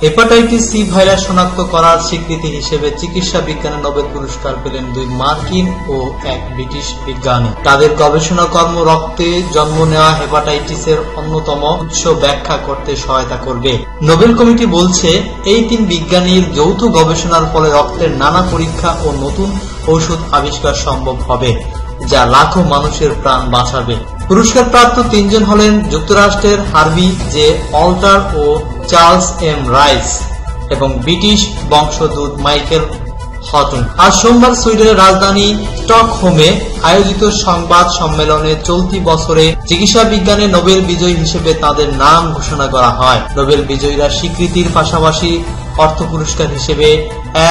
Hepatitis C virus শনাক্ত করার স্বীকৃতি হিসেবে চিকিৎসা বিজ্ঞানে নোবেল পুরস্কার পেলেন 2 মার্কিন ও 1 ব্রিটিশ বিজ্ঞানী। তাদের গবেষণা কর্ম রক্তে জন্ম নেওয়া হেপাটাইটিসের অন্যতম উৎস ব্যাখ্যা করতে সহায়তা করবে। নোবেল কমিটি বলছে, এই 3 বিজ্ঞানীর যৌথ গবেষণার ফলে রক্তের নানা পরীক্ষা ও নতুন ঔষধ আবিষ্কার সম্ভব হবে, যা লাখো মানুষের প্রাণ বাঁচাবে। পুরস্কারপ্রাপ্ত 3 জন হলেন যুক্তরাষ্ট্রের হার্ভি জে অল্টার ও চার্লস এম রাইস এবং ব্রিটিশ বংশোদ্ভূত মাইকেল হটন। আজ সোমবার সুইডেনের রাজধানী স্টকহোমে আয়োজিত সংবাদ সম্মেলনে চলতি বছরে চিকিৎসা বিজ্ঞানে নোবেল বিজয়ী হিসেবে তাদের নাম ঘোষণা করা হয়। নোবেল বিজয়ীরা স্বীকৃতির পাশাপাশি অর্থ পুরস্কার হিসেবে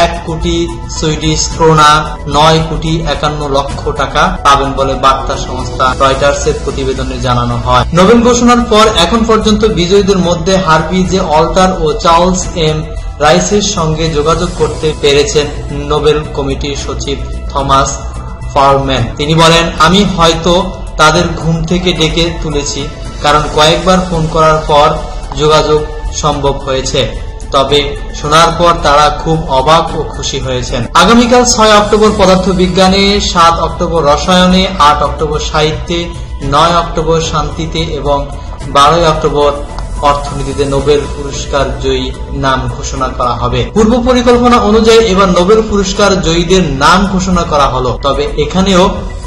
1 কোটি সুইডিশ ক্রোনা 9 কোটি 51 লক্ষ টাকা পাবেন বলে বার্তা সংস্থা রয়টার্সের প্রতিবেদনে জানানো হয়। নোবেল ঘোষণার পর এখন পর্যন্ত বিজয়ীদের মধ্যে হার্ভি জে অল্টার ও চার্লস এম রাইসের সঙ্গে যোগাযোগ করতে পেরেছেন নোবেল কমিটির সচিব থমাস ফারম্যান। তিনি বলেন, আমি হয়তো তাদের ঘুম থেকে ডেকে তুলেছি, কারণ কয়েকবার ফোন করার পর যোগাযোগ সম্ভব হয়েছে। তবে শোনার পর তারা খুব অবাক ও খুশি হয়েছেন। আগামীকাল 6 অক্টোবর পদার্থবিজ্ঞানে, 7 অক্টোবর রসায়নে, 8 অক্টোবর সাহিত্যে, 9 অক্টোবর শান্তিতে এবং 12 অক্টোবর অর্থনীতিতে নোবেল পুরস্কার জয়ী নাম ঘোষণা করা হবে। পূর্ব পরিকল্পনা অনুযায়ী এবার নোবেল পুরস্কার জয়ীদের নাম ঘোষণা করা হলো, তবে এখানেও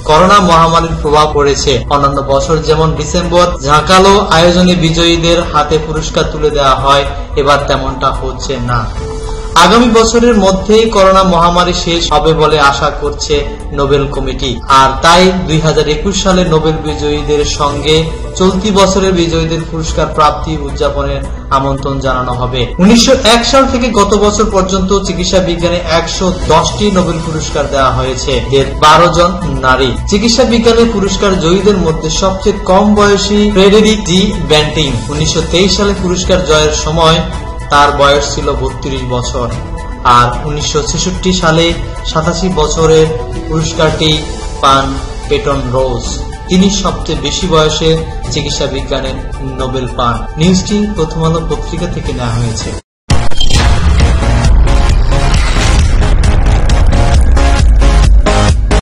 করোনা মহামারীর প্রভাব পড়েছে। অন্যান্য বছর যেমন ডিসেম্বর ঝাঁকালো আয়োজনে বিজয়ীদের হাতে পুরস্কার তুলে দেওয়া হয়, এবার তেমনটা হচ্ছে না। আগামী বছরের মধ্যেই করোনা মহামারী শেষ হবে বলে আশা করছে নোবেল কমিটি। আর তাই 2021 সালে নোবেল বিজয়ীদের সঙ্গে চলতি বছরের বিজয়ীদের পুরস্কার প্রাপ্তি উদযাপনের আমন্ত্রণ জানানো হবে। 1901 সাল থেকে গত বছর পর্যন্ত চিকিৎসা বিজ্ঞানে 110টি নোবেল পুরস্কার দেওয়া হয়েছে, এর 12 জন নারী। চিকিৎসা বিজ্ঞানের পুরস্কার জয়ীদের মধ্যে সবচেয়ে কম বয়সী ফ্রেডেরিক জি ব্যান্টিং। 1923 সালে পুরস্কার জয়ের সময় তার বয়স ছিল 32 বছর। আর 1966 সালে 87 বছরের পুরস্কারটি পান পেটন রোজ। তিনি সবচেয়ে বেশি বয়সে চিকিৎসা বিজ্ঞানে নোবেল পান। নিউজটি প্রথম আলো পত্রিকা থেকে নেওয়া হয়েছে।